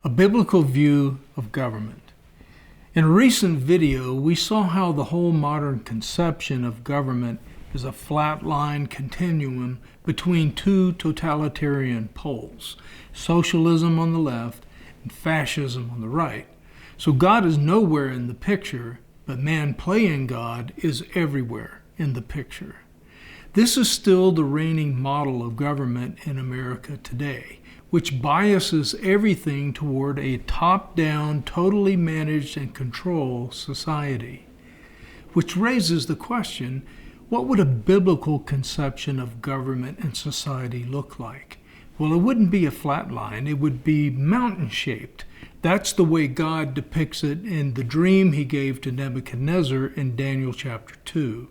A biblical view of government. In a recent video, we saw how the whole modern conception of government is a flat line continuum between two totalitarian poles, socialism on the left and fascism on the right. So God is nowhere in the picture, but man playing God is everywhere in the picture. This is still the reigning model of government in America today, which biases everything toward a top-down, totally managed and controlled society. Which raises the question, what would a biblical conception of government and society look like? Well, it wouldn't be a flat line, it would be mountain-shaped. That's the way God depicts it in the dream he gave to Nebuchadnezzar in Daniel chapter 2.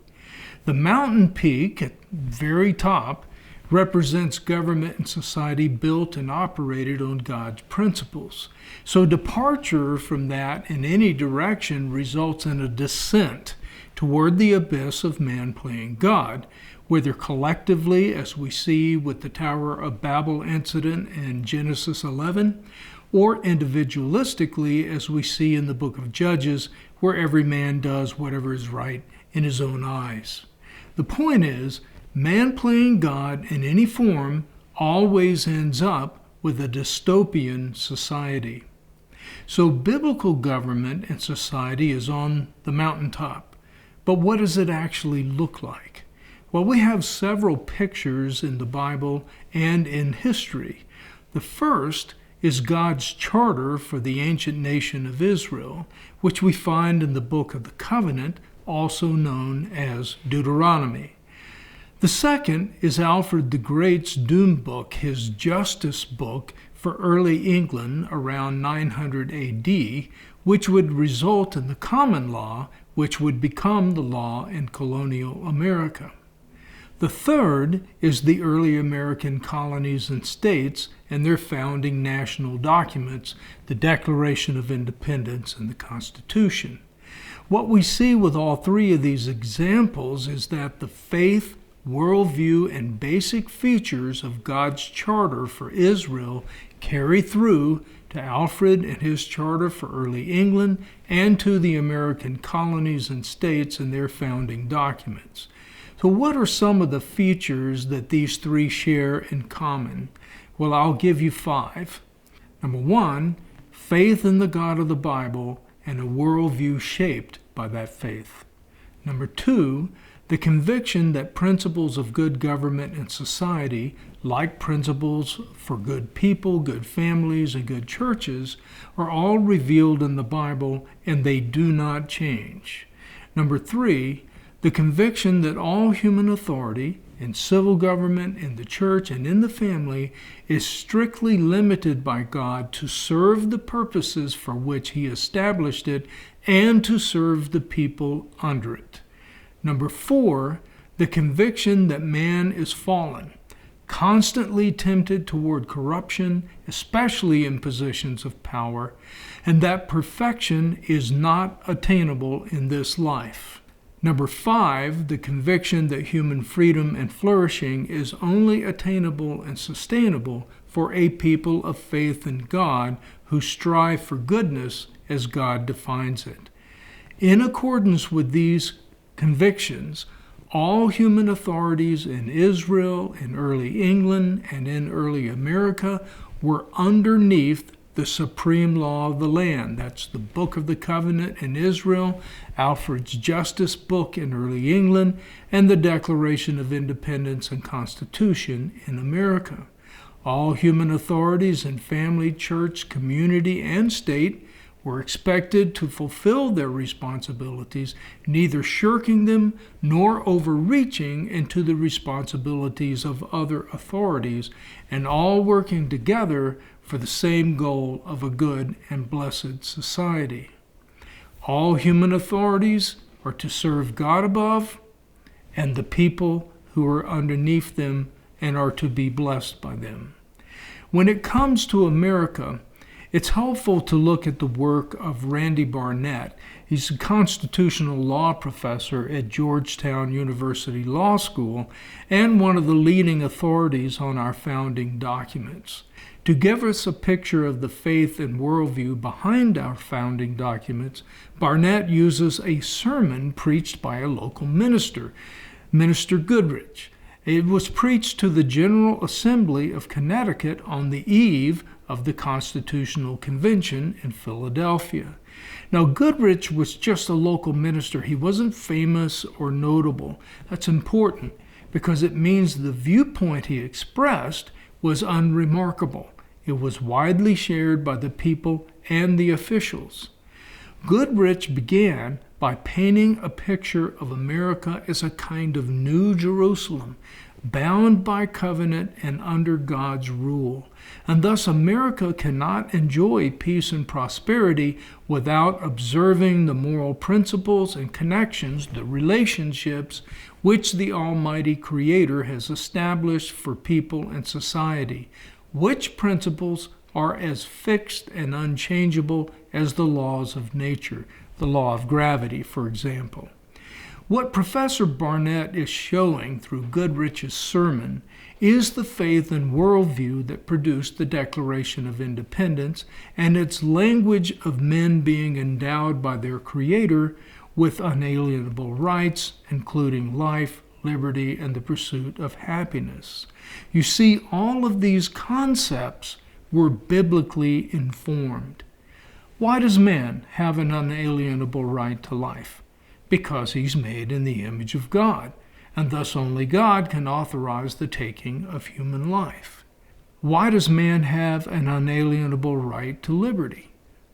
The mountain peak at the very top represents government and society built and operated on God's principles. So departure from that in any direction results in a descent toward the abyss of man playing God, whether collectively, as we see with the Tower of Babel incident in Genesis 11, or individualistically, as we see in the book of Judges, where every man does whatever is right in his own eyes. The point is, man playing God in any form always ends up with a dystopian society. So biblical government and society is on the mountaintop. But what does it actually look like? Well, we have several pictures in the Bible and in history. The first is God's charter for the ancient nation of Israel, which we find in the book of the Covenant, also known as Deuteronomy. The second is Alfred the Great's doom book, his justice book for early England around 900 AD, which would result in the common law, which would become the law in colonial America. The third is the early American colonies and states and their founding national documents, the Declaration of Independence and the Constitution. What we see with all three of these examples is that the faith, worldview, and basic features of God's charter for Israel carry through to Alfred and his charter for early England and to the American colonies and states and their founding documents. So what are some of the features that these three share in common? Well, I'll give you 5. Number 1, faith in the God of the Bible and a worldview shaped by that faith. Number 2, the conviction that principles of good government and society, like principles for good people, good families, and good churches, are all revealed in the Bible and they do not change. Number 3, the conviction that all human authority in civil government, in the church, and in the family is strictly limited by God to serve the purposes for which He established it and to serve the people under it. Number 4, the conviction that man is fallen, constantly tempted toward corruption, especially in positions of power, and that perfection is not attainable in this life. Number 5, the conviction that human freedom and flourishing is only attainable and sustainable for a people of faith in God who strive for goodness as God defines it. In accordance with these convictions, all human authorities in Israel, in early England, and in early America were underneath the supreme law of the land. That's the Book of the Covenant in Israel, Alfred's Justice Book in early England, and the Declaration of Independence and Constitution in America. All human authorities in family, church, community, and state were expected to fulfill their responsibilities, neither shirking them nor overreaching into the responsibilities of other authorities, and all working together for the same goal of a good and blessed society. All human authorities are to serve God above and the people who are underneath them and are to be blessed by them. When it comes to America, It's helpful to look at the work of Randy Barnett. He's a constitutional law professor at Georgetown University Law School and one of the leading authorities on our founding documents. To give us a picture of the faith and worldview behind our founding documents, Barnett uses a sermon preached by a local minister, Minister Goodrich. It was preached to the General Assembly of Connecticut on the eve of the Constitutional Convention in Philadelphia. Now, Goodrich was just a local minister. He wasn't famous or notable. That's important because it means the viewpoint he expressed was unremarkable. It was widely shared by the people and the officials. Goodrich began by painting a picture of America as a kind of New Jerusalem, bound by covenant and under God's rule. And thus America cannot enjoy peace and prosperity without observing the moral principles and connections, the relationships, which the Almighty Creator has established for people and society, which principles are as fixed and unchangeable as the laws of nature, the law of gravity, for example. What Professor Barnett is showing through Goodrich's sermon is the faith and worldview that produced the Declaration of Independence and its language of men being endowed by their Creator with unalienable rights, including life, liberty, and the pursuit of happiness. You see, all of these concepts were biblically informed. Why does man have an unalienable right to life? Because he's made in the image of God, and thus only God can authorize the taking of human life. Why does man have an unalienable right to liberty?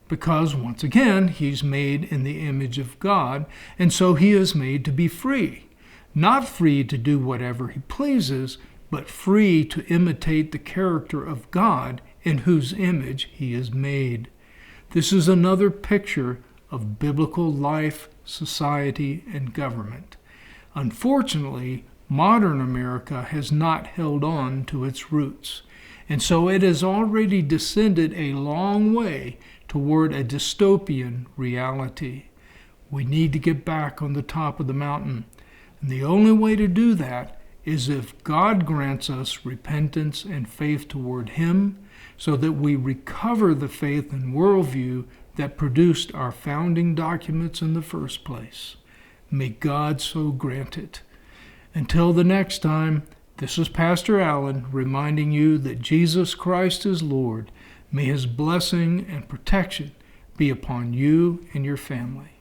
Because, once again, he's made in the image of God, and so he is made to be free. Not free to do whatever he pleases, but free to imitate the character of God in whose image he is made. This is another picture of biblical life, society, and government. Unfortunately, modern America has not held on to its roots, and so it has already descended a long way toward a dystopian reality. We need to get back on the top of the mountain, and the only way to do that is if God grants us repentance and faith toward Him, so that we recover the faith and worldview that produced our founding documents in the first place. May God so grant it. Until the next time, this is Pastor Allen reminding you that Jesus Christ is Lord. May His blessing and protection be upon you and your family.